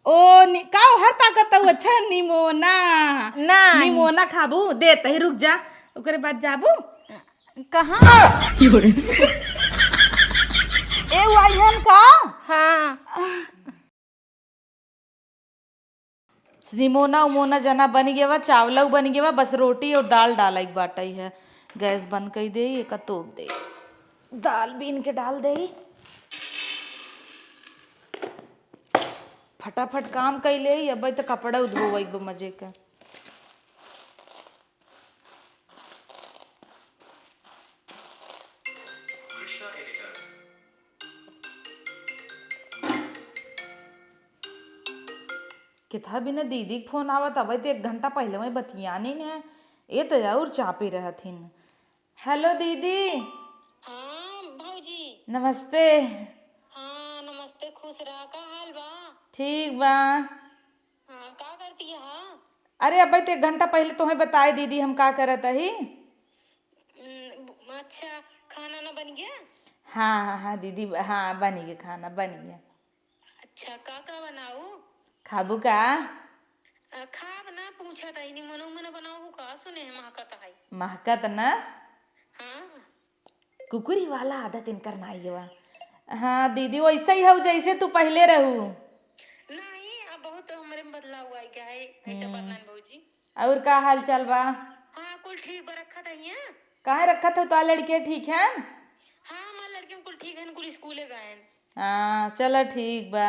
का हर ताकत अच्छा निमोना ना निमोना खाबू देते ही रुक जा ओकरे बाद जाबू कहाँ ए वाइहन का हाँ निमोना उमोना जना बन गया वा चावला बन गया वा बस रोटी और दाल डाला एक बाटा ही है गैस बंद कर दे एक तोप दे दाल बीन के डाल दे फटाफट काम कर ले अब तो कपड़ा उधो मजे का किथा भी न दीदी के फोन आवत अब तो 1 घंटा पहले में बतियानी ने ये तो जरूर चापी रहथिन। हेलो दीदी। हाँ भौजी। नमस्ते। हाँ नमस्ते, खुश रहा। का हाल बा? ठीक बा। हाँ का करती है? हाँ अरे अब तो 1 घंटा पहले तुम्हें बताए दीदी हम का करत ही। अच्छा खाना ना बन गया? हाँ हाँ हाँ दीदी हाँ बन गया खाना बन गया। अच्छा का बनाऊ? खाबू का? खा बना पूछा था इन्हीं मनो मनो बनाऊ का सुने है महकत है। महकत ना? हाँ कुकुरी वाला आदत इनकर नहीं हुआ। हाँ दीदी वैसा ही हो जैसे तू पहले रहू। नहीं अब बहुत हमारे में बदलाव हुआ है क्या है ऐसा बात नहीं भौजी। और का हाल चाल बा? हाँ कुल ठीक बा रखा था यहाँ। कहाँ रखा था तो लड़के ठीक है? हाँ हमारे लड़के कुल ठीक है कुल स्कूले गए। हाँ चलो ठीक बा।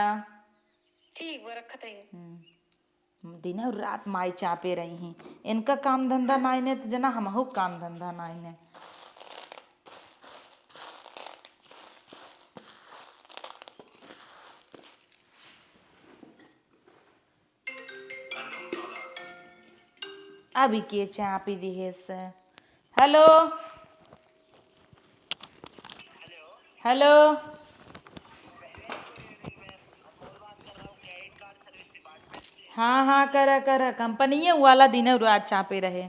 ठीक बा रखा था दिन और रात माई चापे रही हैं इनका काम धंधा नाई ने तो जना हमहु काम धंधा नाई ने। अभी के चापी दिहे से। हेलो हेलो हाँ हाँ करा करा कंपनी वाला दिन और रात चापे रहे।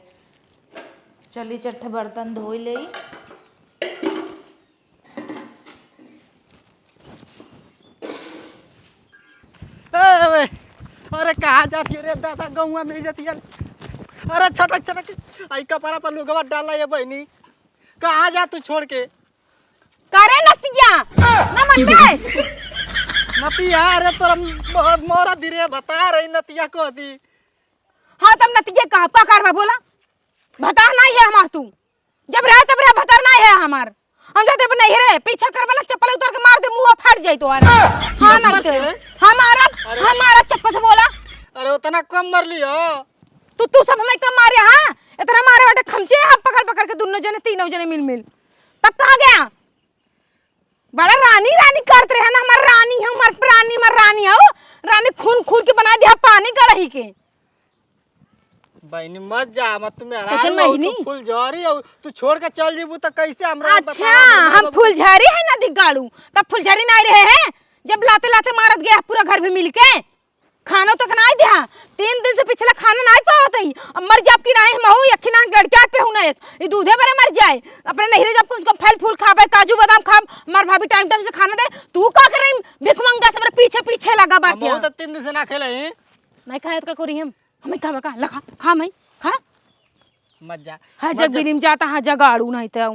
चली चट्ठ बर्तन धो ले। अरे कहाँ जाती रे दादा गौवा में जाती है। अरे छटक छटक आई कपड़ा पर लुगवा डाला ये बहनी कहाँ जा तू छोड़ के? करे नतिया ना मन बे नतिया अरे तोरा मोरा धीरे बता रही नतिया को दी। हाँ तब नतिया का कारवा बोला बता नहीं है हमार तू जब रहे तब रहे बता नहीं है हमार हम जाते अब नहीं रहे पीछा कर वाला चप्पल उतार के मार दे मुंह फाड़ जाए तो हाँ ना हमारा चप्पल से बोला। अरे उतना कम मर लियो तू सब हमें कम मारे। हाँ इतना मारे बाटे खमचे हम पकड़ पकड़ के दोनों जने तीनों जने मिल मिल तब कहाँ गया? बड़ा रानी रानी करते रहे ना हमार रानी है हमार रानी है रानी खून खून के बना दिया पानी का रही के। बहनी मत जा मत तुम्हें कैसे महीनी फूल झड़ी हो तू छोड़ के चल जीबू तो कैसे हमरा अच्छा हम फुलझड़ी है ना दिगाड़ू तब फुलझड़ी नहीं रहे हैं जब लाते लाते मारत गया पूरा घर भी मिल के खाना तो नहीं दिया 3 दिन से पिछला खाना नहीं पावत ही अब मर जाब की नहीं महू यखी ना गड़का पे हूं ये दूधे बरे मर जाए अपने नहीं रह जब उसको फल फूल खाबे काजू बादाम खाब मार भाभी टाइम टाइम से खाना दे तू का कर रही भिख मंगा से पीछे पीछे लगा बात बहुत 3 दिन से ना खेले हैं नहीं खाए तो करी हम हमें खा का लखा खा मैं खा मत जा हाँ जग बिलिम जाता हाँ जगाड़ू नहीं तो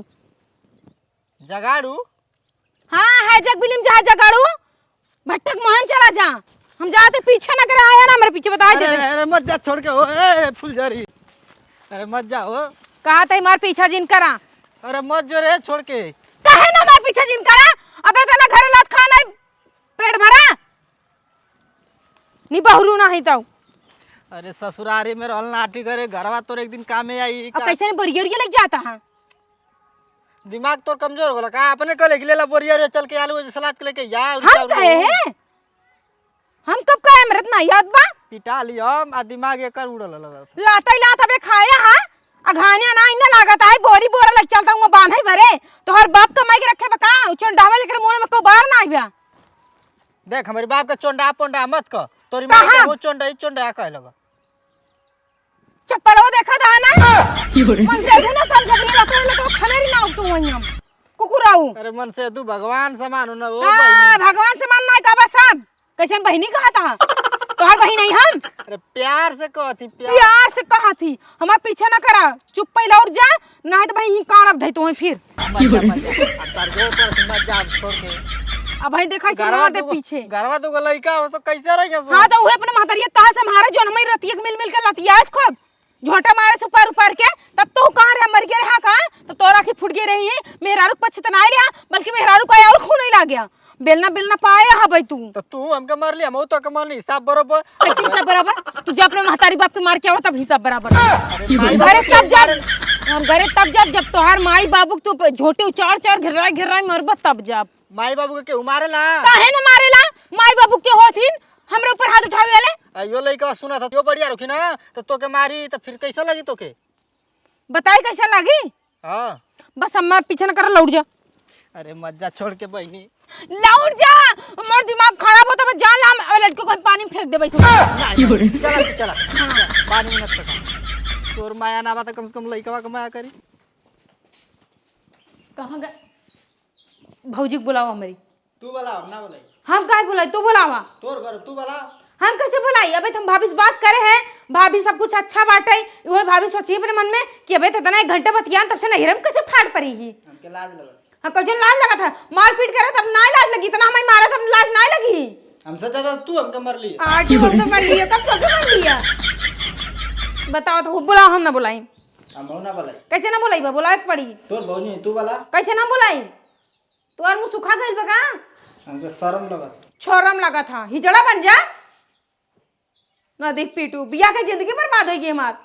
जगाड़ू। हाँ है जग बिलिम जा जगाड़ू भटक मोहन चला जा हम जाते पीछे ना करे आया ना मेरे पीछे बता दे। अरे मत जा छोड़ के हो ए फुलझड़ी अरे मत जा हो कहा था मार पीछा जिन करा। अरे मत जो रे छोड़ के कहे ना मार पीछा जिन करा अबे तना घर लात खाना पेट भरा नी बहुरू ना ही तो। अरे ससुरारी में रहल नाटी करे घरवा तोर एक दिन काम में आई अब कैसे ने बोरियर लग जाता है दिमाग तोर कमजोर हो गला का अपने कले के लेला बोरियर चल के आलू सलाद के लेके या हम कहे हैं हम कब कहे मरत ना याद बा पिटा ली हम आ दिमाग एकर उड़ल लगत लाता लात अबे खाया हां अघानिया ना इना लागत है बोरी बोरा लग चलता हूं बांधे भरे तो हर बाप कमाई के रखे बका चंडावा लेकर मुंह में को बाहर ना आइबा। देख हमारे बाप का चोंडा पोंडा मत क तोरी माई के वो चोंडा कह लगा चप्पल वो देखा था ना मन से ना समझ नहीं लगा तो खलेरी ना तू वहीं कुकुराऊ। अरे मन से तू भगवान समान हो ना वो हां भगवान समान ना का बस सब कैसे बहनी कहा था तोहर बहिन नहीं हम। अरे प्यार से कहती प्यार। प्यार से कहा थी हमार पीछे ना करा, चुप पहले और जा, नहीं तो भाई ही कान अब धई तो फिर। अब तार गो पर मत जा छोड़ के। अब भाई देखा से दे पीछे घरवा तो लइका हो तो कैसे रही सो। हां तो उहे अपने महतरिया कहां से हमारा जो हमें रतिया मिल मिल के लतियास खूब झोटा मारे सुपर ऊपर के, तब तो कहां रे मर गया रहा कहां, तो तोरा की फुट गई रही है मेहरारू पछ त ना रहा, बल्कि मेहरारू का और खून नहीं ला गया। बेलना बेलना पाया हा भाई तू तो तू हमके मार लिया, हम तो के मार ली, हिसाब बराबर। कैसे हिसाब बराबर? तू जब अपने महतारी बाप के मार के आओ तब हिसाब बराबर। घरे तब जब तोहार माई बाबू तू झोटे उचार चार घिराई मरबा तब जब। माई बाबू के उमारेला काहे न मारेला? माई बाबू के होथिन हमरे ऊपर हाथ उठावे वाले। यो लइका सुना था यो बढ़िया रखी ना तो के मारी तो फिर कैसा लगी तोके? बताई कैसा लगी? हां बस हम पीछे न कर लौट जा। अरे मजा छोड़ के बहनी लौट जा, मोर दिमाग खराब होता है, जान हम लड़के को पानी में फेंक देबे। चला पानी में मत टका, तोर माया ना बा त कम से कम लइकवा के माया करी। कहां गए भौजी को बुलावा मेरी? तू बोला हम ना बोलाई। हम काहे बुलाई? तू बुलावा। तोर घर तू बोला। हम कैसे बुलाई? अबे हम भाभी से बात करे हैं, भाभी सब कुछ अच्छा बाटे, ओए भाभी सोचिए अपने मन में कि अबे इतना एक घंटा बतियान तब से नहिरम कैसे फाट पड़ी ही। हमके लाज लगा। हां कैसे लाज लगा था? मारपीट करे तब ना लाज लगी, इतना हमें मारा तब लाज ना लगी। हमसे ज्यादा तू हमके मार ली। आज ही तो मार लिया, कब तो मार लिया? बताओ तो बुलाओ, हम ना बुलाई। हम ना बोलाई। कैसे ना बुलाई? बुलाए पड़ी। तोर भौजी तू बोला। कैसे ना बुलाई? तोर मुंह सुखा गइल बका? हमके शर्म लगा। छोरम लगा था, हिजड़ा बन जा ना। देख पीटू बिया के जिंदगी बर्बाद हो गई हमार।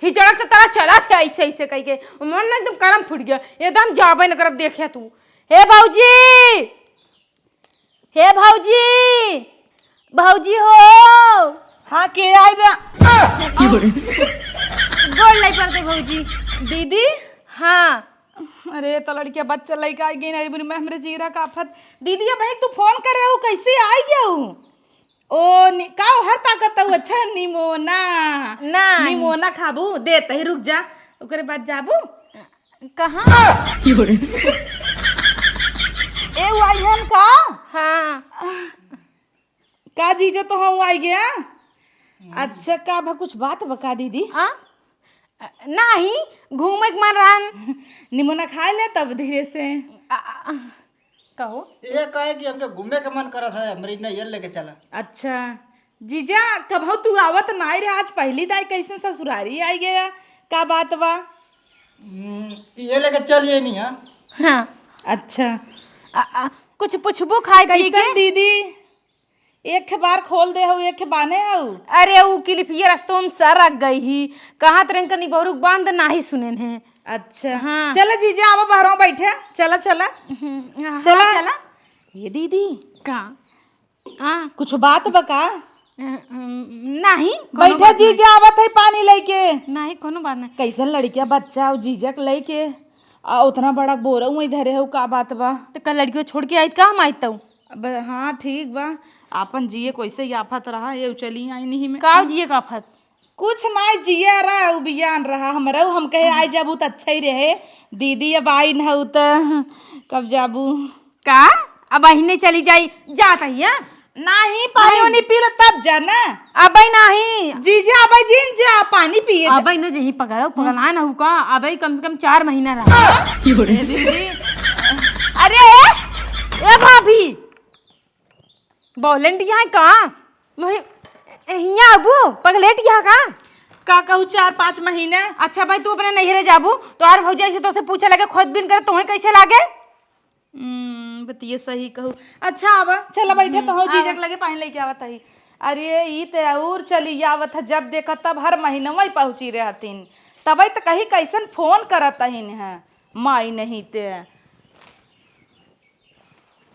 हिजड़ा तो तरह चला था ऐसे ऐसे कह के, मन में एकदम करम फूट गया, एकदम जाबे न करब। देखिया तू, हे भौजी, हे भौजी, भौजी हो। हाँ के आई बे? गोल नहीं पड़ते भौजी। दीदी हाँ अरे तो लड़किया बच्चा लड़का आई गई नहीं मैं हमरे जीरा का आफत। दीदी अब भाई तू फोन कर रहे हो कैसे आई गया हूँ? ओ का हर ताकत हूँ। अच्छा निमोना ना निमोना खाबू देते ही रुक जा, ओकरे बाद जाबू कहाँ? ए वाइहन का हाँ का जीजा तो हम आई गया। अच्छा का भा कुछ बात बका दीदी? नहीं घूमे के मन रहा निमोना खाए ले तब धीरे से कहो। ये कहे कि हमके घूमने का मन करत है, हमरी नैयर लेके चला। अच्छा जीजा कब हो तू आवत ना रे? आज पहली दाई कैसे ससुरारी आई गया, का बात बा? ये लेके चलिए नहीं। हाँ अच्छा कुछ पुछबू खाए पिए के? कैसन दीदी एक बार खोल दे हो एक बाने हो? अरे वो किलिपिया रस्तों में सर रख गई ही, कहाँ तरह का निगोरुक बांध नहीं सुने हैं। अच्छा हाँ। चला जीजा आवा बाहरों बैठे, चला चला चला चला। ये दीदी कहाँ कुछ बात बका? नहीं बैठे जीजा आवत है पानी लेके। नहीं कोनो बात नहीं। कैसन लड़किया बच्चा और जीजा के लेके आ उतना बड़ा बोरा हुआ धरे हो, का बात बा? तो कल लड़कियों छोड़ के आई का हम आई तो? अब हाँ ठीक बा, आपन जिए कैसे ही आफत रहा ये चली आई नहीं में का जिए का आफत? कुछ ना जिया रहा उ बियान रहा हमरा, हम कहे आई जाबू तो अच्छा ही रहे। दीदी अब आई न हो तो कब जाबू? का अब अहिने चली जाई जाता ही है? नहीं पानी वानी पी तब जाना। अब नहीं जीजा अब जिन जा पानी पिए अब न जही पगला ना हुका। अब कम से कम 4 महीना रहा। दीदी अरे ए भाभी बोलेंट यहाँ का यहाँ अबू पगलेट यहाँ का कहूँ 4-5 महीने। अच्छा भाई तू अपने नैहरे जाबू तो और भौजी ऐसे तो से पूछे लगे खुद बिन करे तुम्हें कैसे लागे? बतिए सही कहूँ। अच्छा आवा चला बैठे तो हो जीजा के लगे पानी लेके आवत है। अरे ई ते और चली आवत है, जब देखा तब हर महीने वही पहुँची रहतीन, तब तो कहीं कैसन फोन करत है माई नहीं ते।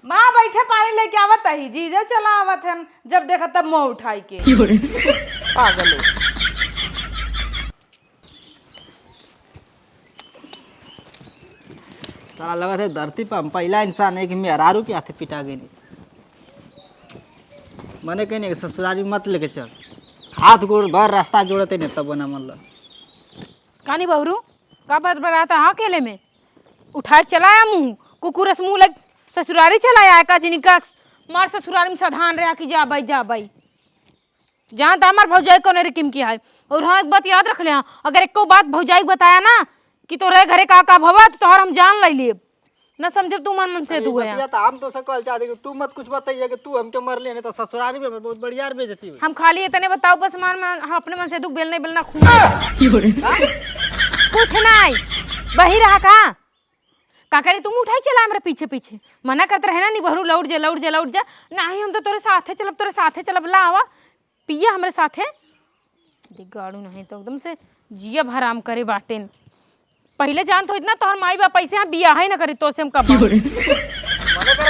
माँ बैठे पानी लेके आवत है, जीजा चला आवत है, जब देखा तब मुँह उठाई के पागल। साला लगा थे धरती पर हम पहला इंसान है कि मेहरारू के हाथे पिटा गई। मने कहीं ससुरारी मत लेके चल, हाथ गोड़ भर रास्ता जोड़ते नहीं तब बना मन। कहानी बहरू का बात बनाता हाँ अकेले में उठा चलाया मुँह कुकुरस मुँह लग ससुरारी चलाया का जिनिका मार ससुरारी में साधान रहा कि जा भाई जहाँ तो हमार भौजाई को ने किम किया है। और हाँ एक बात याद रख लिया, अगर एक को बात भौजाई बताया ना कि तोरे घरे का भवा तो तोहर हम जान ले लिए न समझे तू मन से तू है। बतिया तो हम तो सकल चाहते तू मत कुछ बताइए कि तू हमके मर ले नहीं तो ससुराली में बहुत बढ़िया बेइज्जती हुई। हम खाली इतने बताओ बस मान हम अपने मन से दुख बेलने बेलना खून कुछ नहीं वही रहा का करे तुम उठाई चला हमारे पीछे पीछे मना करते रहे ना नहीं बहरू लौट जा लौट जा लौट जा नहीं हम तो तोरे साथे चलब ला आवा पिया हमारे साथे गाड़ू नहीं तो एकदम से जिया भराम करे बाटेन। पहले जान तो इतना तोहर माई बाप पैसे यहाँ बिया है ना करे तो से हम कब मने करे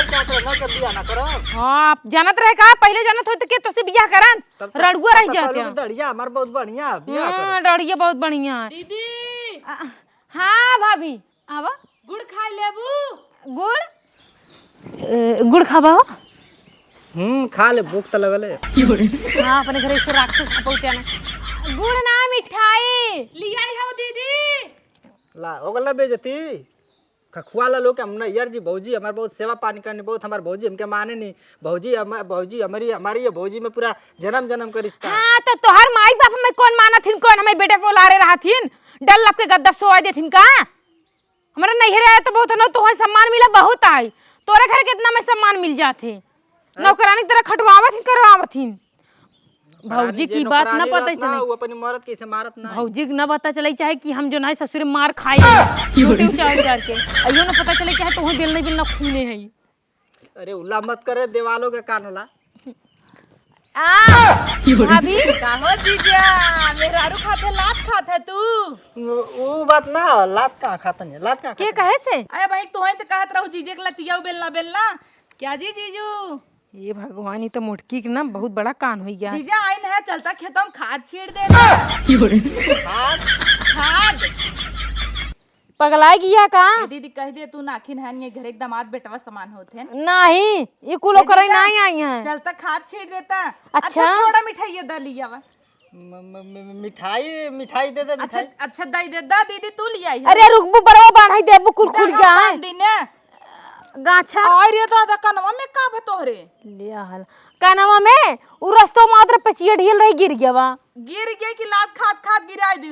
क्या करे ना कर दिया ना करो। हाँ जानत रहे का पहले जानत होते के तो से बिया करन रड़ुआ रह जाते हैं। दड़िया हमार बहुत बढ़िया हां डड़िया बहुत बढ़िया है दीदी। हाँ भाभी आवा गुड़ खा लेबू। गुड़ खाबा हो खा ले भूख तो लगल है। हाँ अपने घरे से राक्षस पहुंचा ना गुड़ ना मिठाई लियाई हो दीदी। ला हो गल बेइज्जती खखुआ ला लोग हम यार जी भौजी हमारे बहुत सेवा पानी करने बहुत हमारे भौजी हमके माने नहीं भौजी हमारी ये भौजी में पूरा जन्म का रिश्ता। हाँ तो तोहर माई बाप में कौन माना थिन कौन हमें बेटे को लारे रहा थिन डल लप के गद्दा सोआ दे थिन का हमारा नहीं रहा तो बहुत ना तुम्हें सम्मान मिला बहुत आई तोरे घर कितना में सम्मान मिल जाते नौकरानी की तरह खटवावा थी करवावा थी। भौजी की बात न पता चले वो अपनी मरद कैसे मारत ना भौजी न पता चले चाहे कि हम जो ना ससुर मार खाए यूट्यूब चैनल करके अयो न पता चले चाहे तुम्हें बेलने बेलना खूने है। अरे उल्ला मत करे देवालों के कान होला भाभी काहो जीजा मेरा आरू खाते लात खाते तू। वो बात ना लात का खाता नहीं लात का के कहे से अरे भाई तोहे तो कहत रहू जीजे के लतिया बेलना बेलना क्या जी जीजू। ये भगवान ही तो मुटकी के ना बहुत बड़ा कान हो गया। जीजा आइन है चलता खेतों में खाद छीड़ दे खाद पगलाई गया का दीदी कह दे तू नाखिन है ये घर एक दामाद बेटवा समान होते हैं नहीं ये कुलो करे नहीं आई है चलता खाद छीड़ देता। अच्छा छोड़ा मिठाई दलिया वा मिठाई दे दे अच्छा अच्छा दई दे दा दीदी तू लिया आई अरे रुकबू बरवा बाढ़ाई देबू कुल खुल गया है दीने गाछा और ये तो आधा कनवा में का भतोहरे लिया हल कानवा में उ रस्तो मात्र पचिया ढील रही गिर गया वा गिर गया कि लात खाद खाद गिराई दी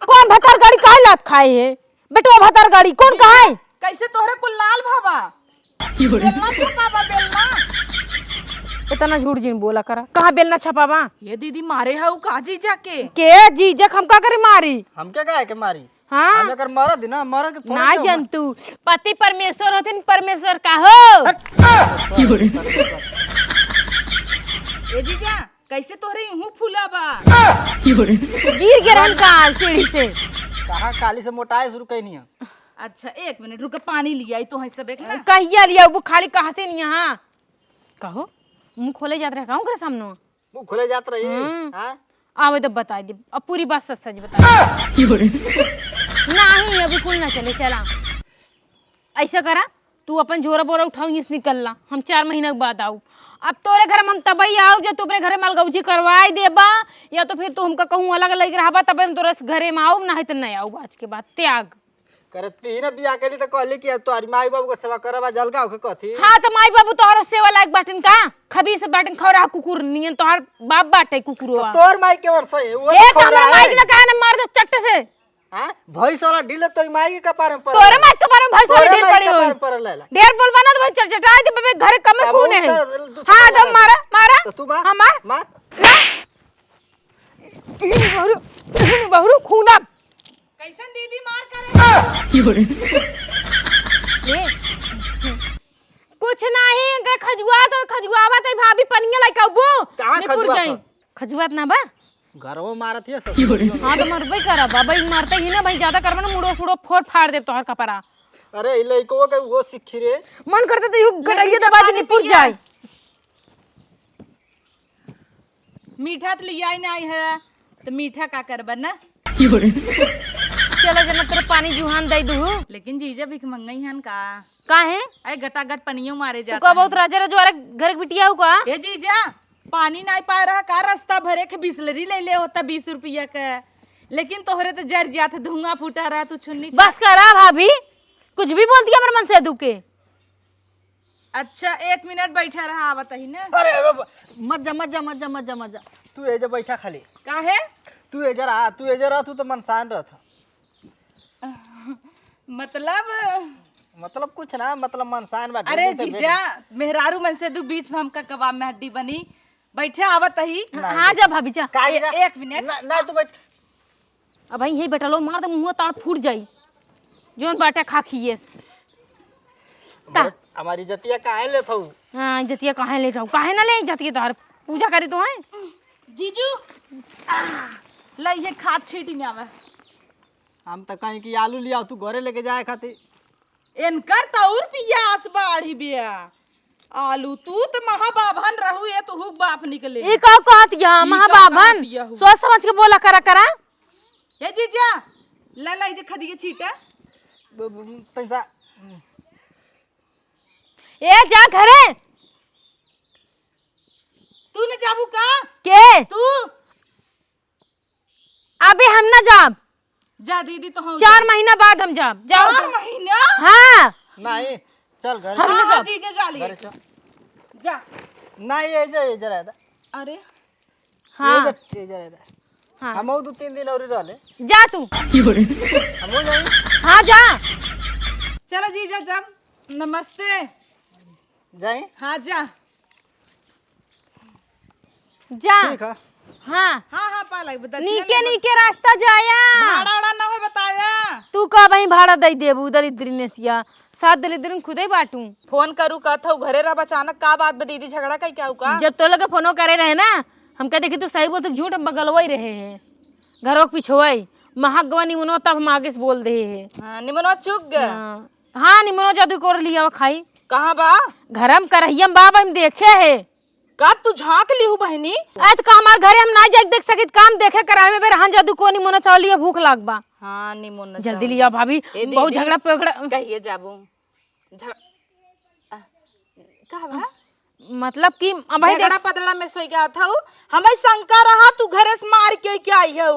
कौन भतर गाड़ी काहे लात खाए है बेटवा भतर गाड़ी कौन कहाए कैसे तोहरे कुल लाल भावा बेलना छपावा बेलना इतना झूठ जिन बोला करा कहां बेलना छपावा ये दीदी मारे है का जीजा के जीजक हम का करे मारी हम क्या कहे के मारी हाँ हम अगर मरद ना मरद के ना जंतु पति परमेश्वर होथिन परमेश्वर का हो ए जीजा कैसे तोहरे यूं फूला बा गिर गिरन काल सीढ़ी से कहां काली से मोटाए शुरू कई नहीं है। अच्छा एक मिनट रुक पानी लिया आई तो है सब एक ना कहिया लिया वो खाली कहते नहीं यहाँ कहो मुंह खोले जात रहे कहूं करे सामने वो खुले जात रही हां आवे तो बता दे अब पूरी बात सच सच बता नहीं अभी कुल ना चले चला ऐसा करा तू अपन जोरा बोरा उठाऊ इस निकलला हम 4 महीना के बाद आऊ अब तोरे घर में हम तबई आओ जब तू अपने घरे मालगौजी करवाई देबा या तो फिर तू हमका कहूं अलग अलग रहबा तब हम तोरे घरे में आऊ नहीं तो नहीं आऊ आज के बाद त्याग करती ना बियाह करी तो कहली कि तोरी माई बाबू के सेवा करबा जलगा के कथी। हाँ तो माई बाबू तोहर सेवा लायक बाटन का खबीस बाटन खौरा कुकुर नियन तोहर बाप बाटे कुकुरवा तोर माई के वर्ष है वो एक हमरा माई ना काहे ना मार दे चट्टे से हां भैंस वाला ढील तोरी माई के कपार में पड़ तोरे माई के बारे में भैंस वाली ढील पड़ी हो पर ले ढेर बोलबा ना तो भाई चटचटाई दे बे घरे कम खून है। हां जब मारा मारा तो तू मार हां मार मार बहुरू खून अब कैसन दीदी मार करे कुछ नहीं अगर खजुआ तो खजुआवा तो भाभी पनिया लाइक आबो कहां खजुआ खजुआत ना बा घरवा मारत है सब। हां तो मरबे करा बाबा ई मारते ही ना भाई ज्यादा करबा ना मुड़ो सुड़ो फोड़ फाड़ दे तोहर कपड़ा। अरे ई लइको के वो सिखी रे मन करते तो यू गड़ाइए दबा के निपुर जाए मीठा तो लिया ही नहीं है तो मीठा का करबा ना चलो जना तेरे पानी जुहान दे दू लेकिन जीजा भिख मंगई हन का है अरे गटागट पनियो मारे तू जाता का बहुत राजा रजवारे घर के बिटिया हुआ ए जीजा पानी नहीं पा रहा का रास्ता भरे के बिस्लरी ले ले होता 20 रुपया का लेकिन तोहरे तो जर जात धुआं फूटा रहा तू छुन्नी बस करा भाभी कुछ भी बोल दिया मेरे मन से दुके अच्छा 1 मिनट बैठा रहा आवत ही ना। अरे अरे मत जा मत जा मत जा मत जा मत जा, तू एजे बैठा खाली, काहे? तू एजे रहा, तू एजे रहा, तू तो मनसान रहा था। मतलब कुछ ना, मतलब मनसान बैठे। अरे जीजा मेहरारू मन से दू बीच में हमका कबाब में हड्डी बनी, बैठे आवत ही। हाँ जा भाभी जा। एक मिनट ना तू बैठ। अब भाई यही बैठा लो, मार दे मुंह ताड़ फूट जाई जोन बाटे खा खिए। हमारी जतिया काहे ले थऊ? हाँ जतिया काहे ले जाऊ, काहे ना ले जतिया तोहर पूजा करी तो है। जीजू ला ये खाद छीटी में आवे। हम तो कहीं की आलू लिया तू घरे लेके जाए खातिर। इनकर तौर पियास बाढ़ी बिया आलू, तू तो महाबाभन रहू, ये तू हुक बाप निकले। ई का कहत या महाबाभन, सोच समझ के बोला करा करा। ये जीजा ला ला जे खदी के छीटा। तैसा ए जा घरे। तू न जाबू का? के तू अबे हम ना जाब, जा दीदी तो हम 4 महीना बाद हम जाब। जाओ 4 महीना? हाँ नहीं चल घर हम ना जाब। जीजा जा लिए घर चल। जा। नहीं एजे रहता। अरे हाँ एजे रहता। हाँ हम 2-3 दिन और रहले। जा तू। हम जाई। हाँ जा। चलो जीजा जब नमस्ते। जाई? हाँ जा जा। ठीक है। हाँ हाँ हाँ पा लग बता। नीके नीके रास्ता जाया। भाड़ा उड़ा ना हो बताया। तू का भाई भाड़ा दई देबू दरिद्री नेसिया, साथ दरिद्री खुदे बाटू। फोन करू का था घरे रह अचानक का बात बा दीदी झगड़ा कई क्या हुआ? जब तो लगे फोनो करे रहे ना, हम कह देखी तू सही बोल तो झूठ हम बगलवई रहे हैं, घरों के पिछुआई महगवा निमनो तब हम आगे से बोल दे है। हां निमनो चुक गया। हाँ निमनो जादू कर लिया वो खाई। कहां बा? घरम करहियम बाबा हम देखे है। का तू झांक ली हूं बहनी? ऐत का हमार घरे हम ना जाके देख सकित, काम देखे करावे में बेर हां जादू को निमनो चाव लिया, भूख लागबा। हां निमनो जल्दी लिया भाभी, बहुत झगड़ा पगड़ा। कहिए जाबू का बा? मतलब कि भाई झगड़ा पदड़ा में सोई गया था हमें शंका रहा तू घरे से मार के क्या आई है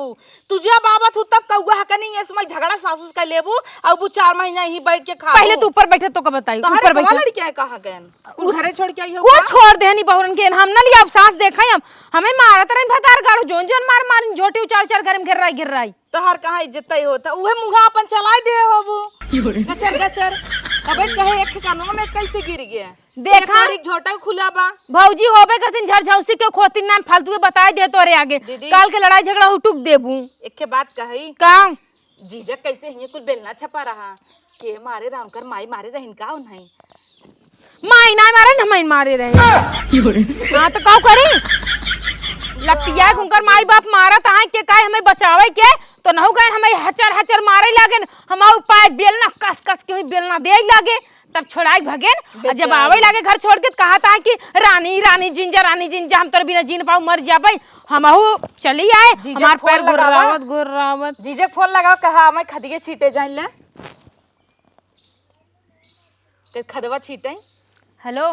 तुझे बाबा तू तब कौआ हकनी ये समय झगड़ा सासू का लेबू अब वो 4 महीना ही बैठ के खा। पहले तू ऊपर बैठे तो का बताई ऊपर बैठे लड़की है कहां गन तू घरे छोड़ के आई हो? को छोड़ दे नहीं बहुरन के हम ना लिया अब सास देखा हम हमें मारत रही भतार गाड़ू जोन जोन मार मार झोटी उचार उचार घर में गिर रही तोहर कहां इज्जत ही होता उहे मुंह अपन चला दे होबू गचर गचर अबे कहे एक ठिकानों में कैसे गिर गया देखा एक झोटा खुला बा भौजी होबे करतिन झरझौसी के खोतिन नाम फालतू के बता दे तोरे आगे काल के लड़ाई झगड़ा हुटुक देबू एक के बात कही का जीजा कैसे हिये कुल बेलना छपा रहा के मारे रामकर माई मारे रहिन का नहीं माई ना मारे न माई मारे रहे हां तो का करी लपटिया गुंकर माई बाप मारत है के काहे हमें बचावे के तो नहु गए हमें हचर हचर मारे लागे हम उपाय बेलना कस कस के बेलना दे लागे तब छोड़ाई भगेन और जब आवे लागे घर छोड़ के कहा था कि रानी रानी जिंजा हम तोर बिना जीन पाऊ मर जाबे हमहु चली आए हमार पैर गुर्रावत जीजे फोन लगाओ कहा मैं खदिए छीटे जाइन ले के खदवा छीटे हेलो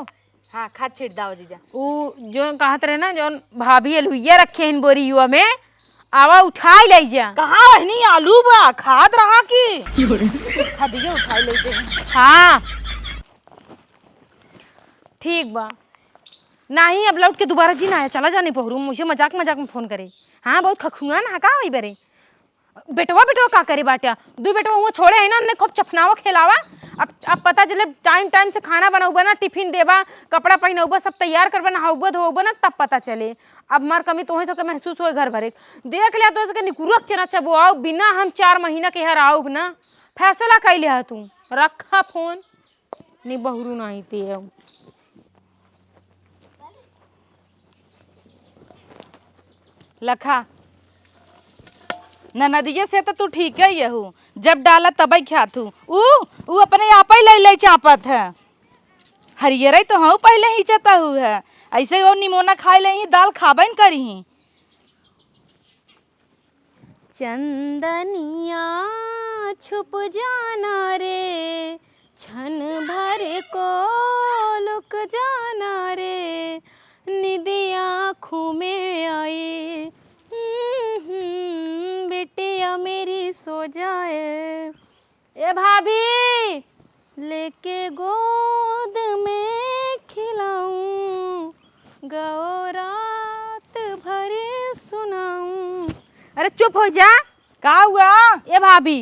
हां खाद छीट दाओ जीजा उ जो कहत रहे ना जोन भाभी अलुइया रखे हैं बोरी युवा में आवा उठाई ले जा कहां वहनी आलू बा खाद रहा की खदिए उठाई ले जे हां ठीक बा नहीं अब लौट के दोबारा जी ना आया चला जाने पहरू मुझे मजाक मजाक में फोन करे हाँ बहुत खखुआ ना का वही बरे बेटवा का करे बाटा दू बेटवा वो छोड़े है ना हमने खूब चफनावा खिलावा अब पता चले टाइम टाइम से खाना बनाऊबा ना टिफिन देबा कपड़ा पहनाऊबा सब तैयार करबा नहाऊबा धोऊबा ना तब पता चले अब मार कमी तो तो महसूस हो घर भरे देख लिया तो उसके निकुरक चना चबो आओ बिना हम 4 महीना के हर आओ ना फैसला कैले है तू रखा फोन नहीं बहुरू नहीं ते लखा नदिये से तो तू ठीक है यहू जब डाला तबई खातू ऊ अपने आप ही ले चापत है हरियरे तो हाँ पहले ही चता हु है ऐसे वो निमोना खाए ले ही दाल खाबन करी ही चंदनिया छुप जाना रे क्षण भर को लुक जाना रे निदिया आँखों में आए बेटिया मेरी सो जाए ए भाभी लेके गोद में गाऊं गओ रात भरे सुनाऊं। अरे चुप हो जा। का हुआ? ए भाभी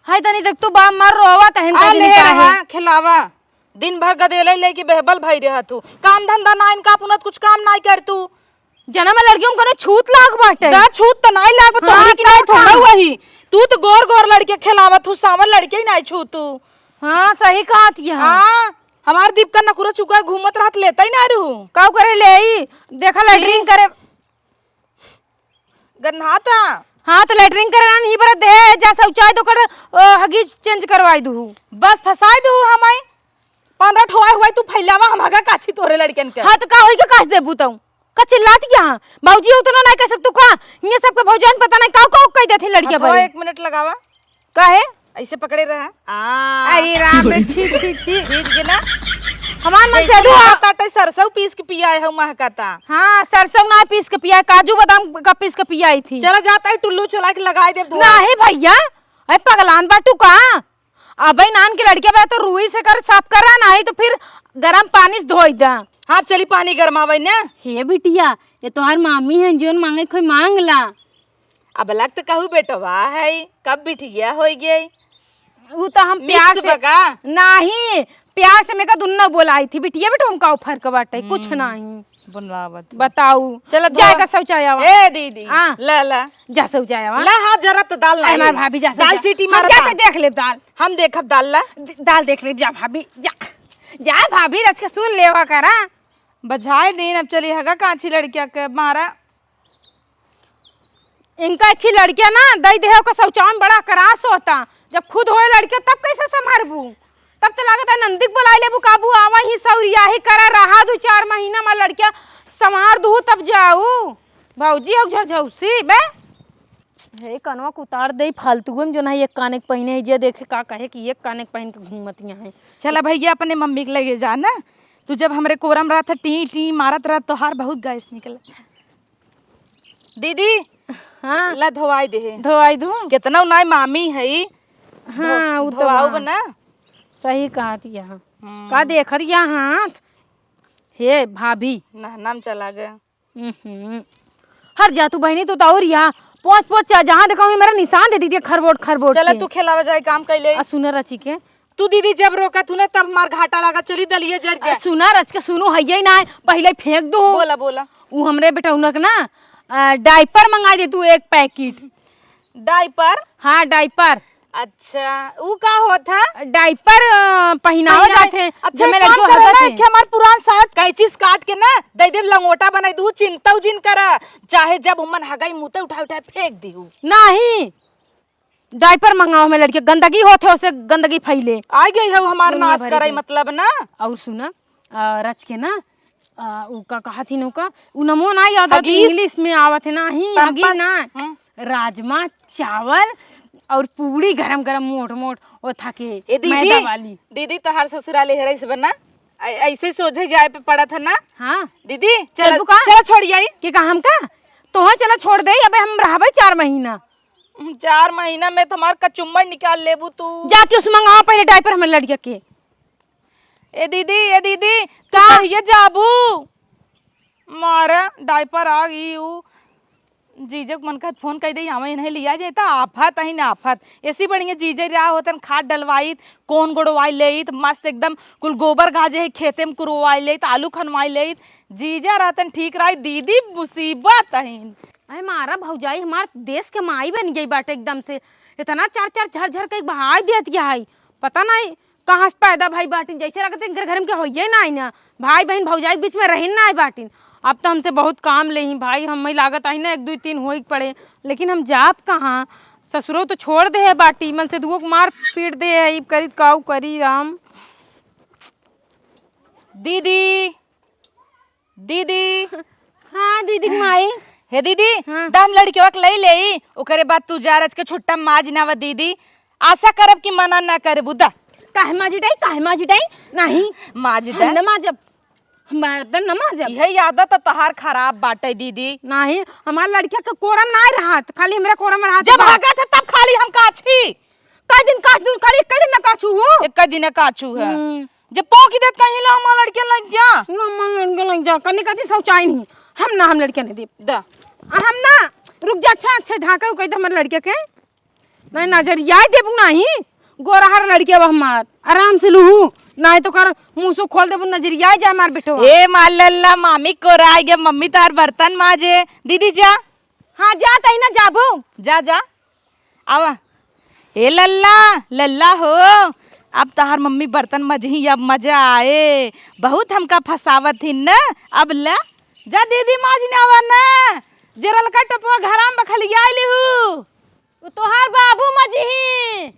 हाय तनी देख तू बा मर रोवा तहन आ तनी ले का रहा है। खिलावा। दिन भर गदेले लेके बहबल भई रहा तू। काम धंधा ना इनका पुनत कुछ काम ना कर तू। जना में लड़कियों को छूत लाग बाटे। दा छूत त नहीं लाग तो हाँ, की नहीं तो थोड़ा हाँ। वही। तू तो गोर गोर लड़के खिलावत तू सावन लड़के ही नहीं छू तू। हाँ सही कहा थी। हां हमार दीप का नकुरा चुका घूमत रहत लेता ही ना रहू। काऊ करे ले आई देखा लैटरिंग करे। गन्हाता हाँ तो लैटरिंग करे नहीं बरत दे जा शौचालय तो कर हगीज चेंज करवाई दू। बस फसाई दू हमाई 15 ठोआ हुआ तू फैलावा हमगा काछी तोरे लड़कन के। हाँ तो का होई के काछ दे बुताऊ का चिल्लात यहाँ बाबूजी उतना नहीं कह सकतू का ये सबके भौजान पता नहीं काऊ काऊ कह देथे लड़कियां हथवा बड़ी 1 मिनट लगावा। काहे ऐसे पकड़े रहा। अरे राम रे छी छी छी भीज के ना हमार मन से दू। ताटे सरसों पीस के पिया है महकाता। हाँ सरसों ना पीस के पिया काजू बादाम का पीस के पियाई थी। चला जाता है टुल्लू चला के लगाई दे धोआ। नहीं भैया अरे पगलान बाटू का अबे नान के लड़के बा तो रुई से कर साफ करा नहीं तो फिर गरम पानी से धोई दा। हाँ चली पानी गरमावे ना। हे बिटिया ये तोहार मामी है जोन मांगे कोई मांग ला। अब लग तो कहू बेटवा है कब बिटिया हो गई। वो तो हम प्यार मिक्स से बगा। नहीं प्यार से मेरे का दुन्ना बोलाई थी बिटिया बेटा हम का फर्क बाटे कुछ नहीं बुलावत बताऊ चलो जाएगा शौचालय ए दीदी हाँ। ला ला जा शौचालय ला हाथ जरा तो दाल ला हमार भाभी जा दाल सीटी हम मारता जाके देख ले दाल हम देखब दाल ला दाल देख ले जा भाभी जा जा भाभी रच के सुन लेवा करा बजाए दिन अब चली हगा कांची लड़किया के मारा। इनका एक ही लड़किया ना दई देह का शौचालय में बड़ा करास होता जब खुद होए लड़के तब कैसे संभारबू तब तो लागत है नंदिक बुलाई लेबू काबू आवा ही सौरिया ही करा रहा 2-4 महीना में लड़किया संवार दू तब जाऊ भौजी हो झरझौसी बे हे कनवा को उतार दे फालतू में जो ना एक काने के पहने है जे देखे का कहे कि एक काने के पहन के घूमतियां है। चला भैया अपने मम्मी के लगे जा ना तू जब हमरे कोरम रहा था टी टी मारत रहा तो हार बहुत गैस निकल दीदी। हाँ ला धोवाई दे धोआई दूं कितना नाई मामी है। हाँ वो तो धोवाऊ हाँ। बना सही कहा थी यहाँ का देखत यहाँ हाथ हे भाभी ना नाम चला गया। हर जा तू बहनी तो और यहाँ पोच पोच जहाँ देखा मेरा निशान दे दीजिए खरबोट खरबोट चला के। तू खेलावा जाए काम कैले सुना रची के तू दीदी जब रोका तूने तब मार घाटा लगा चली दलिए जर के सुना रच के सुनो है ना पहले फेंक दो बोला बोला वो हमरे बेटा उनक ना डायपर मंगा दे तू 1 पैकेट डायपर। हाँ डायपर अच्छा वो का होता डायपर पहनावा जाते अच्छा जब मैं काम लड़कियों करे हगत ना है कि हमार पुरान साथ कैचीस काट के ना दे दे लंगोटा बनाई दू चिंता उजिन करा चाहे जब हमन हगाई मुते उठा उठा फेंक दीहू नहीं डायपर मंगाओ में लड़के गंदगी होते उसे गंदगी फैले आ गई है हमार दुनिया नाश भर करे के। मतलब ना। और सुना रच के ना उ का कहा थी नौका उ नमो ना याद आती हगीज? इंग्लिश में आवत है ना ही पंपस? हगी ना हम्म। राजमा चावल और पूरी गरम गरम मोट मोट वो था के ए मैदा वाली। दीदी तोहार ससुराले हेरे से बना ऐसे सोझे जाए पे पड़ा था ना हाँ दीदी चल चलबू का? चल छोड़ आई के का हम का तो चला छोड़ दे अबे हम रहबे 4 महीना 4 महीना में तुम्हार कचुम्बर निकाल लेबू तू। जाके उस मंगाओ पहले डायपर हमें लड़किया के। ए दीदी का ये जाबू मारा डायपर आ गई ऊ जीजक मन का फोन कर दे हमें नहीं लिया जाए तो आफत ही ना आफत ऐसी बढ़िया जीजे रहा होतन खाद डलवाई कौन गोड़वाई ले मस्त एकदम कुल गोबर गाजे है खेते में कुरवाई ले आलू खनवाई ले जीजा रहतन ठीक रहा दीदी मुसीबत है। अरे मारा भौजाई हमार देश के माई बन गई बाटे एकदम से इतना चार झर के बहाई देती है पता नहीं कहाँ से पैदा भाई बाटिन जैसे लगते घर घर में क्या होइए ना भाई बहन भौजाई के बीच में रहे ना बाटिन। अब तो हमसे बहुत काम ले ही भाई हम लागत आई ना 1 2 3 हो पड़े लेकिन हम जाप कहाँ ससुरो तो छोड़ दे है बाटी मन से दुगो मार पीट दे है करी काऊ करी राम। दीदी दीदी हाँ दीदी माई हे दीदी हाँ। दाम लड़के वक्त ले ओकरे बाद तू जा रच के छुट्टा माज नावा दीदी आशा करब कि मना ना करे बुद्धा काहे माजिटाई नहीं माज दे नमाजब मर्दन नमाजब यही आदत तहार खराब बाटे दीदी। नहीं हमार लड़किया के कोरम ना रहा खाली हमरा कोरम रहा जब भागा था तब खाली हम काछी कई दिन काछ दूं खाली कई दिन ना काछू हो एक दिन काछू है जब पौकी देत कहीं ला हमार लड़के लग जा ना मन लड़के लग जा कनी कदी शौचाई नहीं हम लड़के नहीं दे दा हम ना रुक जा अच्छा अच्छा ढाका कह दे हमारे लड़के के नहीं नजरिया देबू नहीं गोरहर लड़के अब हमार आराम से लूहू नहीं तो कर मुंह से खोल देबू नजरिया जा हमार बेटो ए माल्ला मामी को राय गया मम्मी तार बर्तन माजे दीदी जा हाँ जा तई ना जाबू जा जा आवा ए लल्ला लल्ला हो अब तहार मम्मी बर्तन मजही अब मजा आए बहुत हमका फसावत थी न अब ला जा दीदी माज ने आवा न जरल का टपवा घराम बखलिया लिहू तोहार बाबू मजही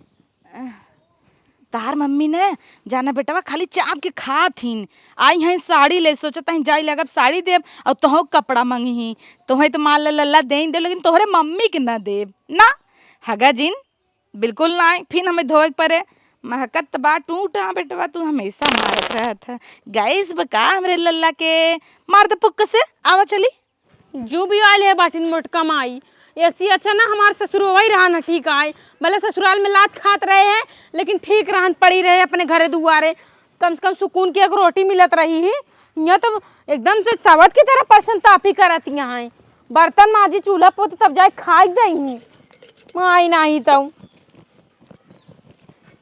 तार मम्मी ने जाना बेटवा खाली चाप के खा थीन आई हैं साड़ी ले सोचा तहीं जाई लगब साड़ी देब और तोहो कपड़ा मंगी ही तोहे तो मान लल्ला दे दे लेकिन तोहरे मम्मी के ना देब ना हगा जिन बिल्कुल ना फिर हमें धोए के परे महकत बा टूटा बेटवा तू हमेशा मारत रहत है गैस बका हमरे लल्ला के मार दे पुक्क से आवा चली जो भी आयल है बाटिन मोटका माई ऐसी अच्छा ना हमारे ससुर वही रहा ना ठीक आए भले ससुराल में लात खात रहे हैं लेकिन ठीक रहन पड़ी रहे अपने घरे दुआरे कम से कम सुकून की एक रोटी मिलत रही है यहाँ तो एकदम से सवत की तरह पर्सन तापी करत यहाँ है बर्तन माजी चूल्हा पोत तब जाए खाई दही माई नहीं तऊ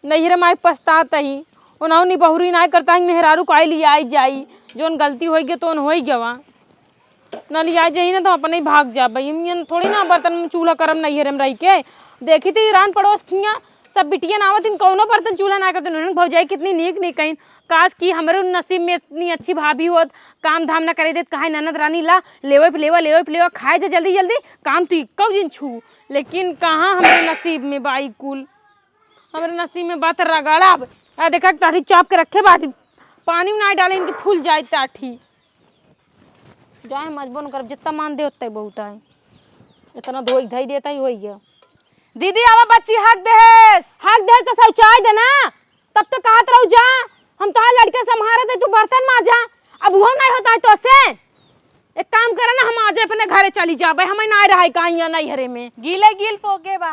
नहीं रे माई पछतात ही उन्हों नहीं बहुरी नहीं करता ही मेहरारू काई लिया आई जाई जोन गलती हो गई तो हो गवा न लिया जाई ना तो अपने ही भाग जा भाई हम थोड़ी ना बर्तन में चूल्हा करम नहीं हरम रही के देखी थी ईरान पड़ोस खिया सब बिटिया नावत इन कौनो बर्तन चूल्हा ना करते उन्होंने भौजाई कितनी नीक नहीं कहीं काश की हमारे नसीब में इतनी अच्छी भाभी होत काम धाम ना करे देत कहा ननद रानी ला लेवे खाए जा जल्दी जल्दी काम तो इक्का दिन छू लेकिन कहाँ हमारे नसीब में बाई कुल हमारे नसीब में बात रगड़ा आ देखा टाठी चाप के रखे बाटी पानी में ना डाले इनके फूल जाए टाठी जाए मजबूर कर जितना मान दे उतना बहुत है इतना धोई धाई देता ही हो गया दीदी आवा बच्ची हक दे तो शौचाई देना तब तो कहत रहू जा हम तो लड़के संभारे थे तू बर्तन माजा अब वो नहीं होता है तो से एक काम करे ना हम आज अपने घरे चली जाबे हमें ना रहा कहीं या नहीं हरे में गीले गील पोके बा